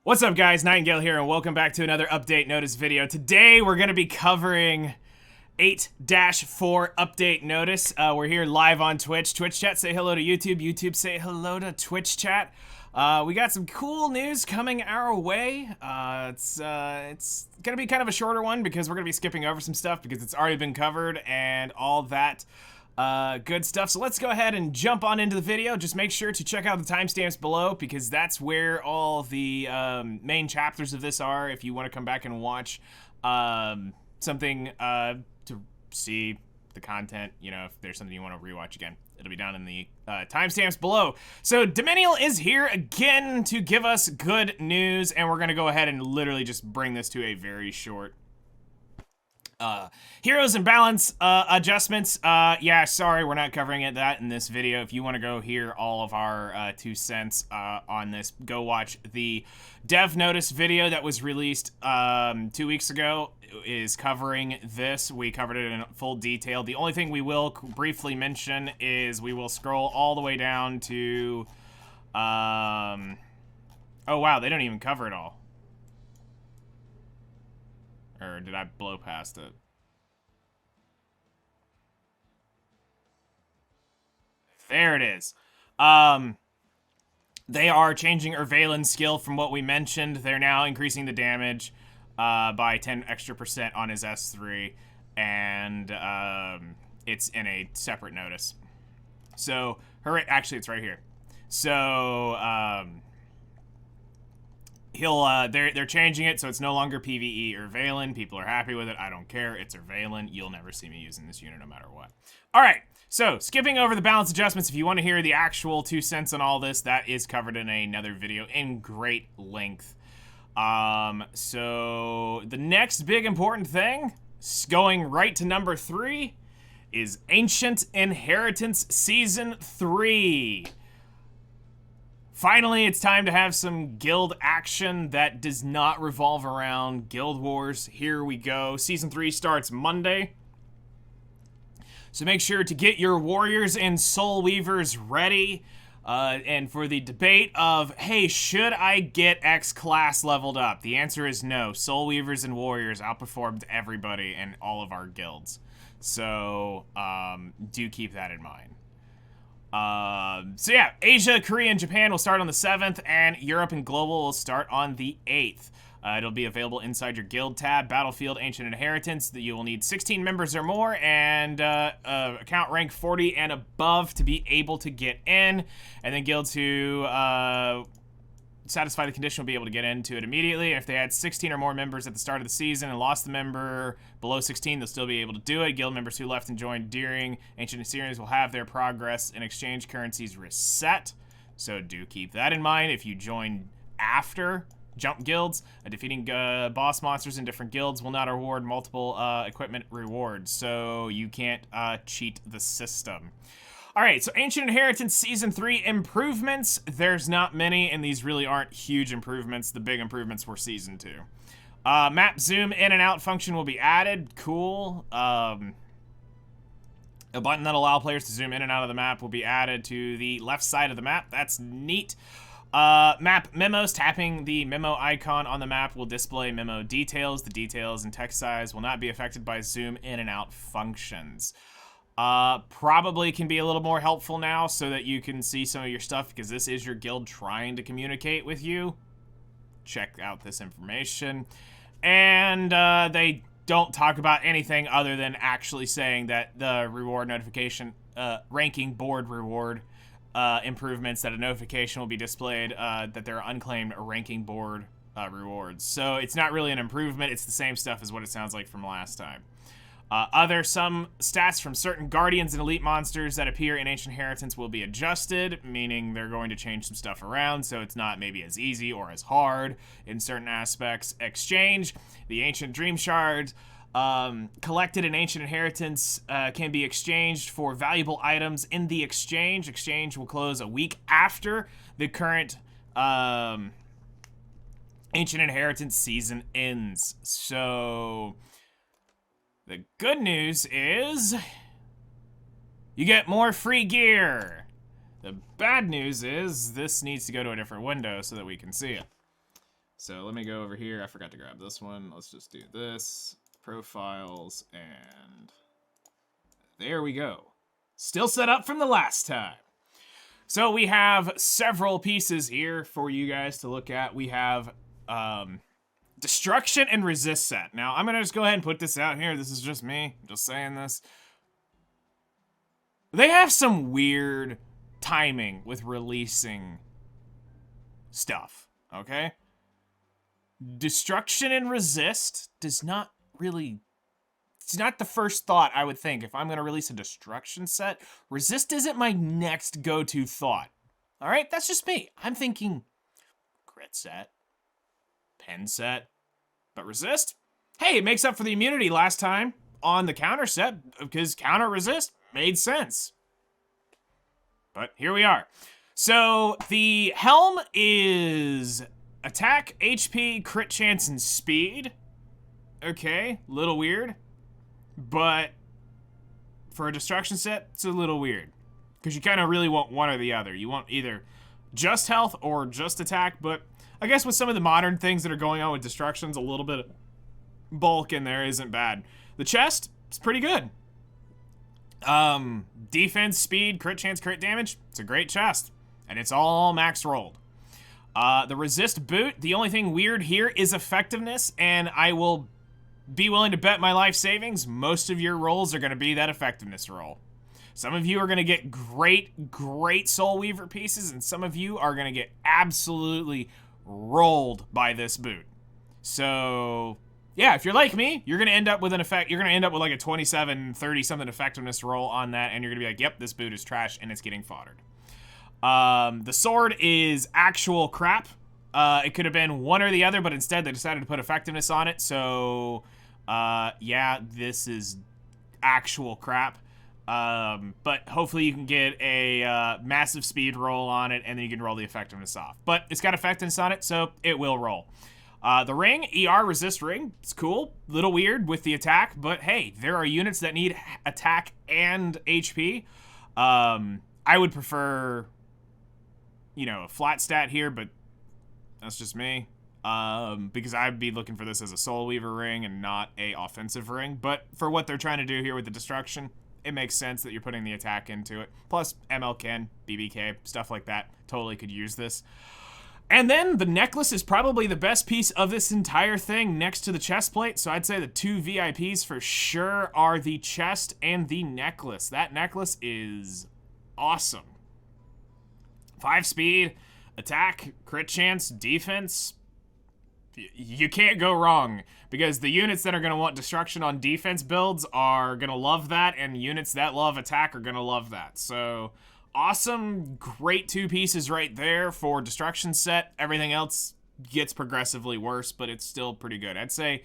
What's up guys, Nightingale here and welcome back to another update notice video. Today we're going to be covering 8-4 update notice. We're here live on Twitch. Twitch chat, say hello to YouTube. YouTube, say hello to Twitch chat. We got some cool news coming our way. It's going to be kind of a shorter one because we're going to be skipping over some stuff because it's already been covered and all that good stuff. So let's go ahead and jump on into the video. Just make sure to check out the timestamps below because that's where all the main chapters of this are if you want to come back and watch something to see the content, you know, if there's something you want to rewatch again. It'll be down in the timestamps below. So Dominial is here again to give us good news, and we're going to go ahead and literally just bring this to a very short heroes and balance adjustments. Yeah, sorry, we're not covering that in this video. If you want to go hear all of our 2 cents on this, go watch the dev notice video that was released 2 weeks ago. Is covering this. We covered it in full detail. The only thing we will briefly mention is we will scroll all the way down to oh wow, they don't even cover it all. Or did I blow past it? There it is. They are changing Urvalin's skill from what we mentioned. They're now increasing the damage by 10% extra on his S3. And it's in a separate notice. So, actually, it's right here. So, they're changing it so it's no longer PvE Urvalin. People are happy with it. I don't care. It's Urvalin. You'll never see me using this unit no matter what. All right. So skipping over the balance adjustments, if you want to hear the actual 2 cents on all this, that is covered in another video in great length. So the next big important thing, going right to number 3, is Ancient Inheritance Season 3. Finally, it's time to have some guild action that does not revolve around Guild Wars. Here we go. Season 3 starts Monday. So make sure to get your warriors and soul weavers ready. And for the debate of, hey, should I get X class leveled up? The answer is no. Soul weavers and warriors outperformed everybody in all of our guilds. So do keep that in mind. So yeah, Asia, Korea, and Japan will start on the 7th, and Europe and Global will start on the 8th. It'll be available inside your guild tab, Battlefield, Ancient Inheritance. That you will need 16 members or more, and account rank 40 and above to be able to get in. And then guilds who satisfy the condition will be able to get into it immediately. And if they had 16 or more members at the start of the season and lost the member below 16, they'll still be able to do it. Guild members who left and joined during Ancient Series will have their progress and exchange currencies reset. So do keep that in mind. If you join after jump guilds, defeating boss monsters in different guilds will not award multiple equipment rewards. So you can't cheat the system. Alright, so Ancient Inheritance Season 3 improvements. There's not many, and these really aren't huge improvements. The big improvements were Season 2. Map zoom in and out function will be added. Cool. A button that allows players to zoom in and out of the map will be added to the left side of the map. That's neat. Map memos. Tapping the memo icon on the map will display memo details. The details and text size will not be affected by zoom in and out functions. Probably can be a little more helpful now so that you can see some of your stuff because this is your guild trying to communicate with you. Check out this information. And they don't talk about anything other than actually saying that the reward notification, ranking board reward improvements, that a notification will be displayed that there are unclaimed ranking board rewards. So it's not really an improvement. It's the same stuff as what it sounds like from last time. Some stats from certain guardians and elite monsters that appear in Ancient Inheritance will be adjusted, meaning they're going to change some stuff around so it's not maybe as easy or as hard in certain aspects. Exchange. The Ancient Dream Shards collected in Ancient Inheritance can be exchanged for valuable items in the exchange. Exchange will close a week after the current Ancient Inheritance season ends. So the good news is you get more free gear. The bad news is this needs to go to a different window so that we can see it. So let me go over here. I forgot to grab this one. Let's just do this. Profiles, and there we go. Still set up from the last time. So we have several pieces here for you guys to look at. We have Destruction and Resist set. Now, I'm going to just go ahead and put this out here. This is just me. I'm just saying this. They have some weird timing with releasing stuff, okay? Destruction and Resist does not really... It's not the first thought I would think if I'm going to release a Destruction set. Resist isn't my next go-to thought. All right, that's just me. I'm thinking crit set, pen set, but Resist? Hey, it makes up for the immunity last time on the counter set because counter Resist made sense. But here we are. So the helm is attack, HP, crit chance, and speed. Okay, little weird. But for a destruction set, it's a little weird. Because you kind of really want one or the other. You want either just health or just attack. But I guess with some of the modern things that are going on with destructions, a little bit of bulk in there isn't bad. The chest is pretty good. Defense, speed, crit chance, crit damage. It's a great chest. And it's all max rolled. The resist boot, the only thing weird here is effectiveness. And I will be willing to bet my life savings, most of your rolls are going to be that effectiveness roll. Some of you are going to get great Soul Weaver pieces, and some of you are going to get absolutely rolled by this boot. So, yeah, if you're like me, you're going to end up with an effect. You're going to end up with like a 27, 30 something effectiveness roll on that, and you're going to be like, yep, this boot is trash, and it's getting foddered. The sword is actual crap. It could have been one or the other, but instead they decided to put effectiveness on it. So, yeah, this is actual crap. But hopefully you can get a massive speed roll on it, and then you can roll the effectiveness off. But it's got effectiveness on it, so it will roll. The ring, ER resist ring, it's cool. Little weird with the attack, but hey, there are units that need attack and HP. I would prefer, you know, a flat stat here, but that's just me. Because I'd be looking for this as a Soul Weaver ring and not a offensive ring. But for what they're trying to do here with the destruction, it makes sense that you're putting the attack into it. Plus, ML Ken, BBK, stuff like that. Totally could use this. And then the necklace is probably the best piece of this entire thing next to the chest plate. So I'd say the two VIPs for sure are the chest and the necklace. That necklace is awesome. 5 speed, attack, crit chance, defense. You can't go wrong, because the units that are going to want destruction on defense builds are going to love that, and units that love attack are going to love that. So, awesome, great 2 pieces right there for destruction set. Everything else gets progressively worse, but it's still pretty good. I'd say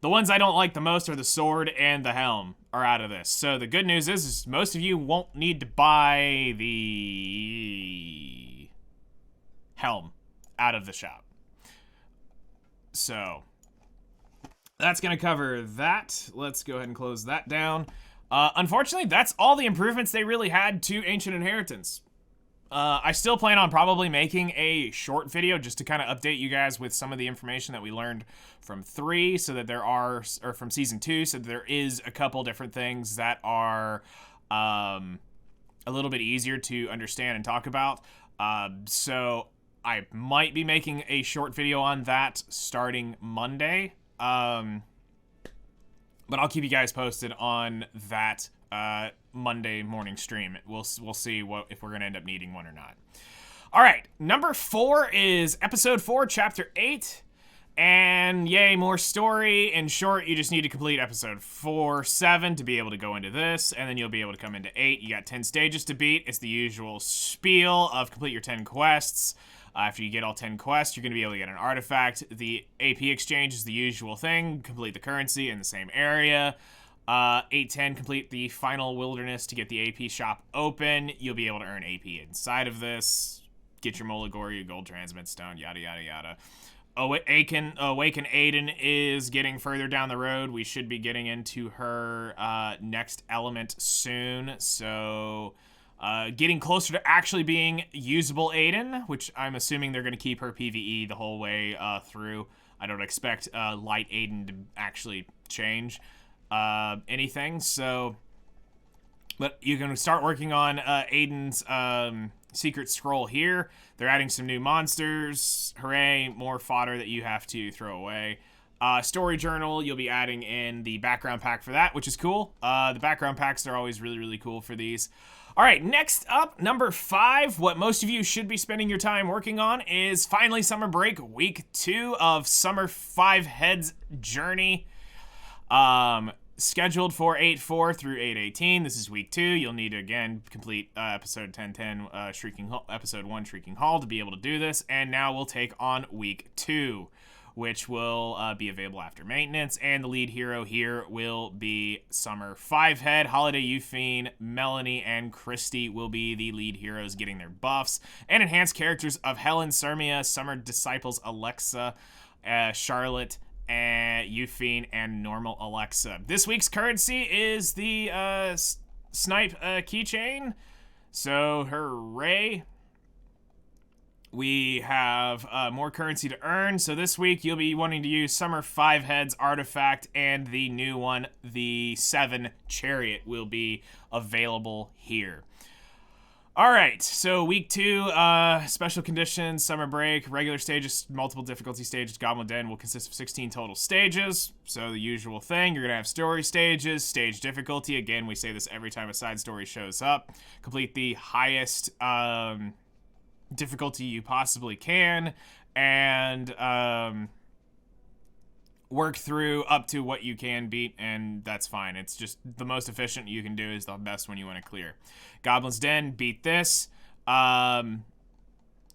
the ones I don't like the most are the sword and the helm are out of this. So the good news is most of you won't need to buy the helm out of the shop. So that's going to cover that. Let's go ahead and close that down. Unfortunately, that's all the improvements they really had to Ancient Inheritance. I still plan on probably making a short video just to kind of update you guys with some of the information that we learned from 3, so that there are, or from Season 2, so that there is a couple different things that are a little bit easier to understand and talk about. So I might be making a short video on that starting Monday. But I'll keep you guys posted on that Monday morning stream. We'll see if we're going to end up needing one or not. All right, number 4 is episode 4, chapter 8. And yay, more story. In short, you just need to complete episode 4, 7 to be able to go into this, and then you'll be able to come into 8. You got 10 stages to beat. It's the usual spiel of complete your 10 quests. After you get all 10 quests, you're going to be able to get an artifact. The AP exchange is the usual thing. Complete the currency in the same area. 8-10, complete the final wilderness to get the AP shop open. You'll be able to earn AP inside of this. Get your Moligor, your gold transmit stone, yada, yada, yada. Awaken Aiden is getting further down the road. We should be getting into her next element soon. So Getting closer to actually being usable Aiden, which I'm assuming they're going to keep her PvE the whole way through. I don't expect light Aiden to actually change anything, so... But you can start working on Aiden's secret scroll here. They're adding some new monsters. Hooray, more fodder that you have to throw away. Story journal, you'll be adding in the background pack for that, which is cool. The background packs are always really, really cool for these. All right, next up, number 5, what most of you should be spending your time working on is finally summer break, week 2 of Summer 5 Heads Journey. Scheduled for 8/4 through 8/18. This is week 2. You'll need to, again, complete episode 1010, episode 1, Shrieking Hall, to be able to do this. And now we'll take on week 2, which will be available after maintenance. And the lead hero here will be Summer 5 Head. Holiday Euphine, Melanie, and Christy will be the lead heroes getting their buffs. And enhanced characters of Helen, Sermia, Summer Disciples, Alexa, Charlotte, and Euphine, and normal Alexa. This week's currency is the snipe keychain. So hooray. We have more currency to earn. So this week you'll be wanting to use Summer 5 Heads artifact, and the new one, the 7 Chariot, will be available here. All right, so week 2, special conditions, summer break, regular stages, multiple difficulty stages, Goblin Den will consist of 16 total stages. So the usual thing, you're gonna have story stages, stage difficulty. Again, we say this every time a side story shows up. Complete the highest difficulty you possibly can, and work through up to what you can beat, and that's fine. It's just the most efficient you can do is the best one you want to clear. Goblin's Den, beat this. When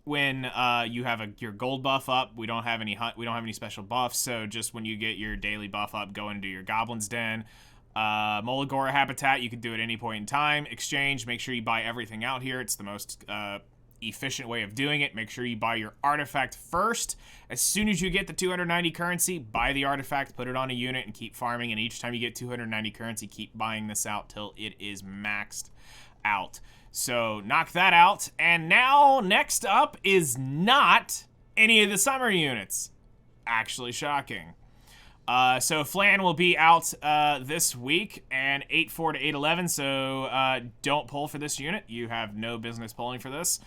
you have your gold buff up, we don't have any special buffs, so just when you get your daily buff up, go and do your Goblin's Den. Molagora Habitat, you can do at any point in time. Exchange, make sure you buy everything out here. It's the most efficient way of doing it. Make sure you buy your artifact first. As soon as you get the 290 currency, buy the artifact, put it on a unit, and keep farming. And each time you get 290 currency, keep buying this out till it is maxed out. So knock that out. And now next up is not any of the summer units. Actually shocking. So Flan will be out this week, and 8/4 to 8/11, so don't pull for this unit. You have no business pulling for this.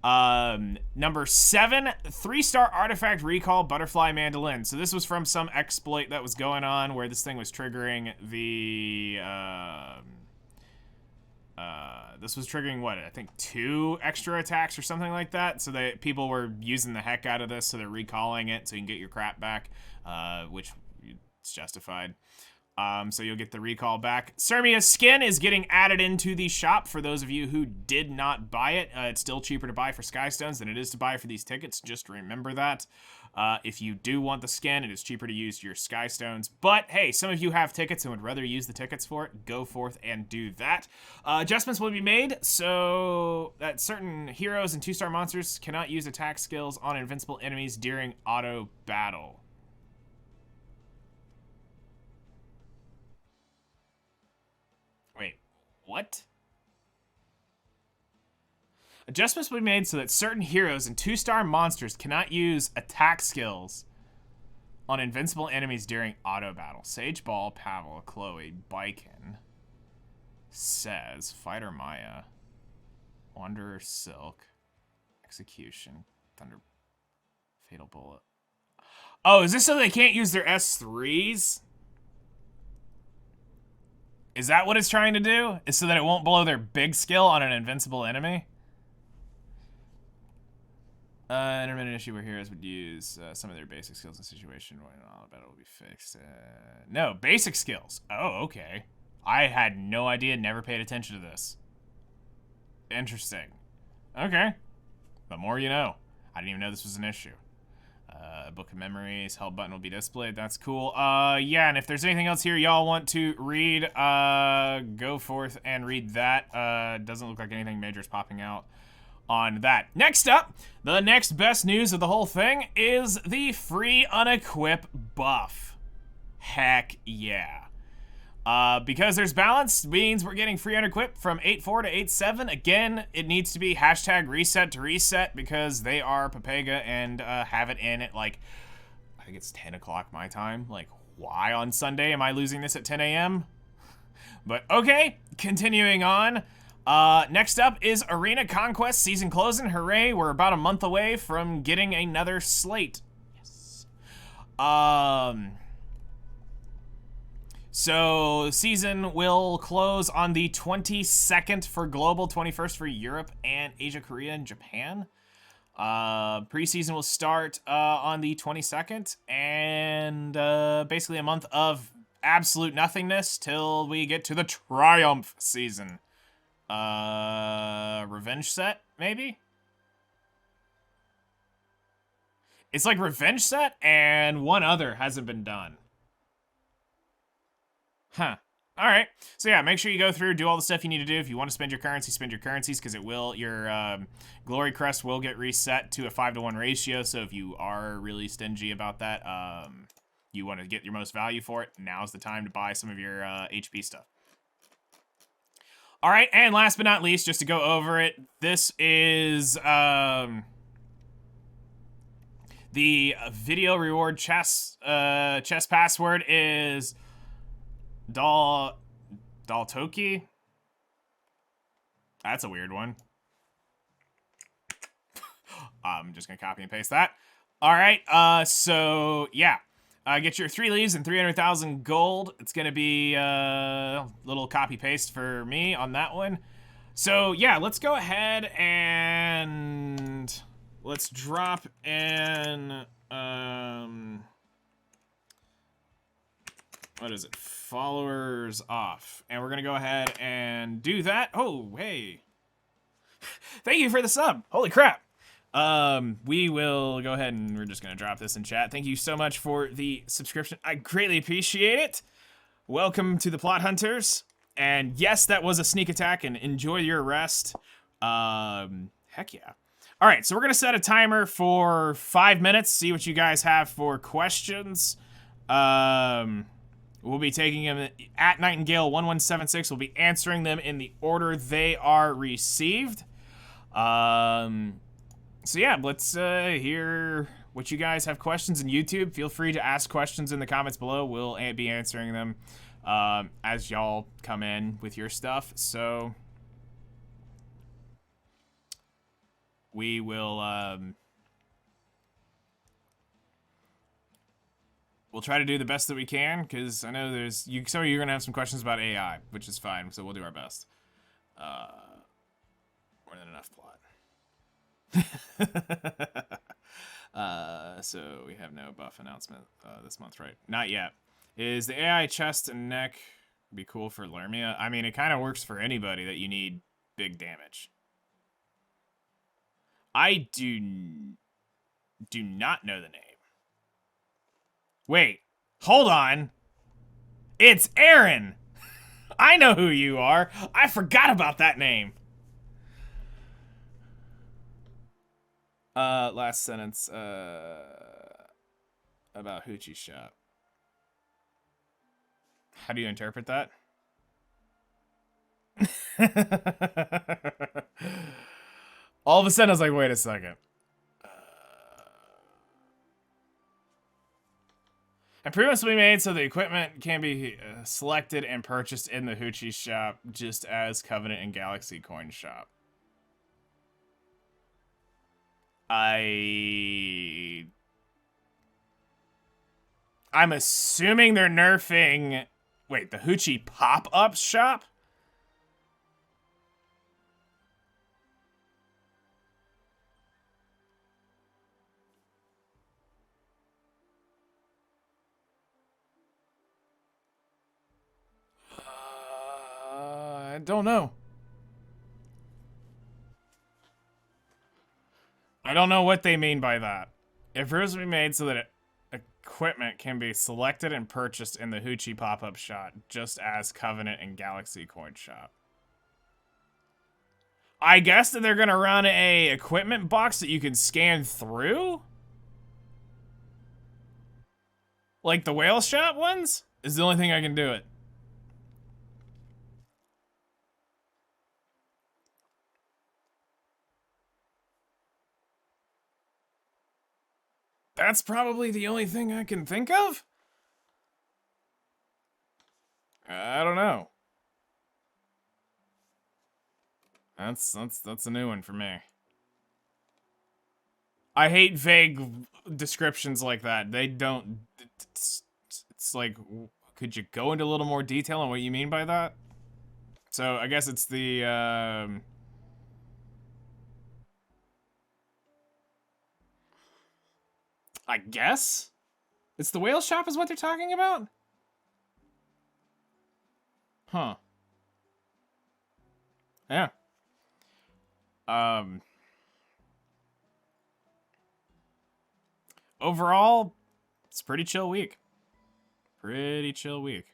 Number 7, 3-star artifact recall, Butterfly Mandolin. So this was from some exploit that was going on where this thing was triggering the, this was triggering what, I think 2 extra attacks or something like that. So people were using the heck out of this, so they're recalling it so you can get your crap back, which it's justified. So you'll get the recall back. Sermia's skin is getting added into the shop for those of you who did not buy it. It's still cheaper to buy for Skystones than it is to buy for these tickets. Just remember that. If you do want the skin, it is cheaper to use your Skystones. But hey, some of you have tickets and would rather use the tickets for it. Go forth and do that. Adjustments will be made so that certain heroes and 2-star monsters cannot use attack skills on invincible enemies during auto battle. What? Adjustments will be made so that certain heroes and 2-star monsters cannot use attack skills on invincible enemies during auto battle. Sage Ball, Pavel, Chloe, Biken says Fighter Maya, Wanderer Silk, Execution, Thunder, Fatal Bullet. Oh, is this so they can't use their S3s? Is that what it's trying to do? Is so that it won't blow their big skill on an invincible enemy? Intermittent issue where heroes would use some of their basic skills in a situation when all battle will be fixed. No, basic skills. Oh, okay. I had no idea, never paid attention to this. Interesting. Okay. The more you know. I didn't even know this was an issue. Book of Memories, Held button will be displayed. That's cool. Yeah, and if there's anything else here y'all want to read, go forth and read that. Doesn't look like anything major is popping out on that. Next up, the next best news of the whole thing is the free Unequip buff. Heck yeah. Because there's balance means we're getting free Unequip from 8.4 to 8.7. Again, it needs to be hashtag reset to reset because they are Papega and have it in at like, I think it's 10 o'clock my time. Like, why on Sunday am I losing this at 10 a.m.? But okay, continuing on. Next up is Arena Conquest season closing. Hooray, we're about a month away from getting another slate. Yes. So season will close on the 22nd for global, 21st for Europe and Asia, Korea, and Japan. Preseason will start on the 22nd, and basically a month of absolute nothingness till we get to the Triumph season. Revenge set, maybe? It's like Revenge set, and one other hasn't been done. Huh. All right. So yeah, make sure you go through, do all the stuff you need to do. If you want to spend your currency, spend your currencies, because it will, your glory crest will get reset to a 5-to-1 ratio. So if you are really stingy about that, you want to get your most value for it, now's the time to buy some of your HP stuff. All right, and last but not least, just to go over it, this is the video reward chess password is Daltoki. That's a weird one. I'm just gonna copy and paste that. All right, so yeah. Get your 3 leaves and 300,000 gold. It's gonna be a little copy paste for me on that one. So yeah, let's go ahead and let's drop in what is it? Followers off. And we're gonna go ahead and do that. Oh, hey. Thank you for the sub. Holy crap. We will go ahead and we're just gonna drop this in chat. Thank you so much for the subscription. I greatly appreciate it. Welcome to the Plot Hunters. And yes, that was a sneak attack, and enjoy your rest. Heck yeah. All right, so we're gonna set a timer for 5 minutes, see what you guys have for questions. We'll be taking them at Nightingale 1176. We'll be answering them in the order they are received. So yeah, let's hear what you guys have questions in YouTube. Feel free to ask questions in the comments below. We'll be answering them as y'all come in with your stuff. So we will we'll try to do the best that we can, because I know there's some of you are gonna have some questions about AI, which is fine. So we'll do our best. More than enough plot. So we have no buff announcement this month, right? Not yet. Is the AI chest and neck be cool for Lermia? I mean, it kind of works for anybody that you need big damage. I do not know the name. Wait, hold on. It's Aaron. I know who you are. I forgot about that name. Last sentence, about Hoochie Shop. How do you interpret that? All of a sudden, I was like, wait a second. Improvements will be made so the equipment can be selected and purchased in the Hoochie Shop, just as Covenant and Galaxy Coin Shop. I'm assuming they're nerfing... Wait, the Hoochie pop-up shop? I don't know. I don't know what they mean by that. Improvements will be made so that equipment can be selected and purchased in the Hoochie pop-up shop, just as Covenant and Galaxy Coin Shop. I guess that they're gonna run a equipment box that you can scan through? Like the whale shop ones? Is the only thing I can do it. That's probably the only thing I can think of. I don't know. That's a new one for me. I hate vague descriptions like that. They don't... It's like, could you go into a little more detail on what you mean by that? So, I guess it's the, I guess? It's the whale shop is what they're talking about? Huh. Yeah. Overall, it's a pretty chill week. Pretty chill week.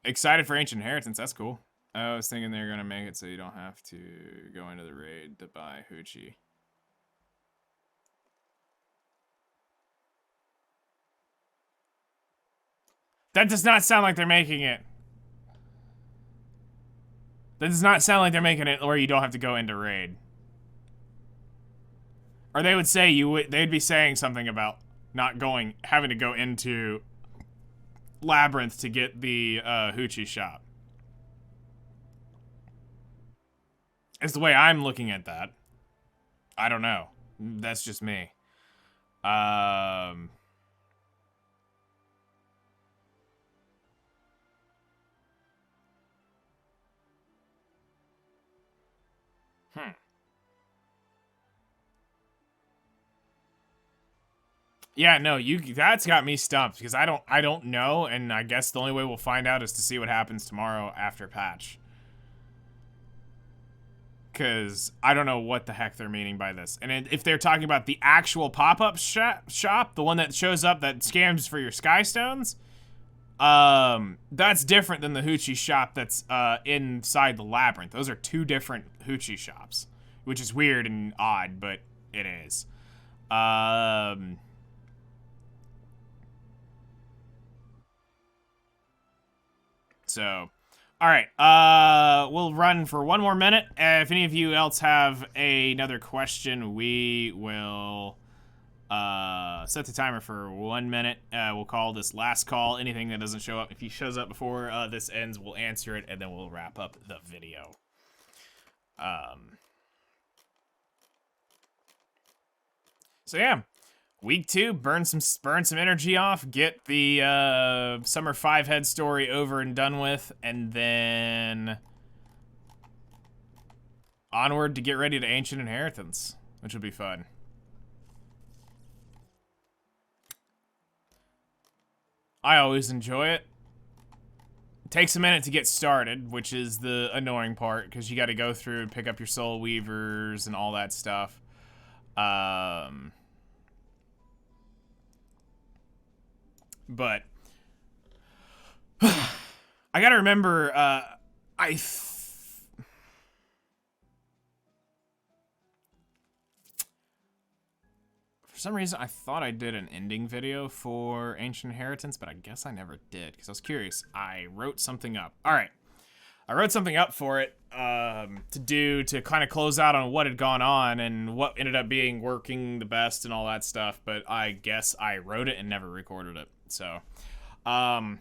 Excited for Ancient Inheritance, that's cool. I was thinking they're gonna make it so you don't have to go into the raid to buy Hoochie. That does not sound like they're making it. That does not sound like they're making it where you don't have to go into raid. Or they would say they'd be saying something about not having to go into Labyrinth to get the Hoochie shop. It's the way I'm looking at that. I don't know. That's just me. Yeah, no, that's got me stumped because I don't know, and I guess the only way we'll find out is to see what happens tomorrow after patch. Because I don't know what the heck they're meaning by this. And if they're talking about the actual pop-up shop, the one that shows up that scams for your Skystones, that's different than the Hoochie shop that's inside the Labyrinth. Those are two different Hoochie shops, which is weird and odd, but it is. So, all right, we'll run for one more minute. If any of you else have another question, we will set the timer for 1 minute. We'll call this last call. Anything that doesn't show up, if he shows up before this ends, we'll answer it, and then we'll wrap up the video. So yeah. Week 2, burn some energy off, get the Summer 5 head story over and done with, and then onward to get ready to Ancient Inheritance, which will be fun. I always enjoy it. It takes a minute to get started, which is the annoying part, because you got to go through and pick up your Soul Weavers and all that stuff. But I gotta remember, for some reason, I thought I did an ending video for Ancient Inheritance, but I guess I never did, because I was curious. I wrote something up. All right. I wrote something up for it to kind of close out on what had gone on and what ended up being working the best and all that stuff, but I guess I wrote it and never recorded it. So, but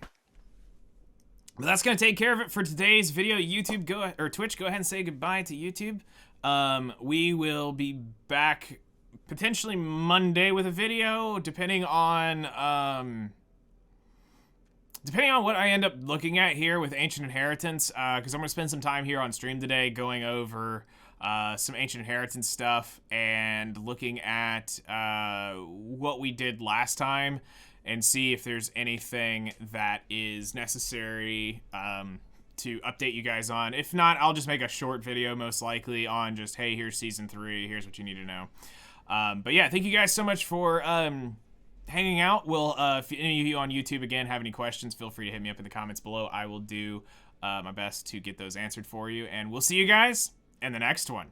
that's gonna take care of it for today's video. YouTube, Twitch, go ahead and say goodbye to YouTube. We will be back potentially Monday with a video, depending on what I end up looking at here with Ancient Inheritance, because I'm gonna spend some time here on stream today going over some Ancient Inheritance stuff and looking at what we did last time, and see if there's anything that is necessary to update you guys on. If not, I'll just make a short video, most likely, on just, hey, here's Season 3, here's what you need to know. But yeah, thank you guys so much for hanging out. If any of you on YouTube, again, have any questions, feel free to hit me up in the comments below. I will do my best to get those answered for you, and we'll see you guys in the next one.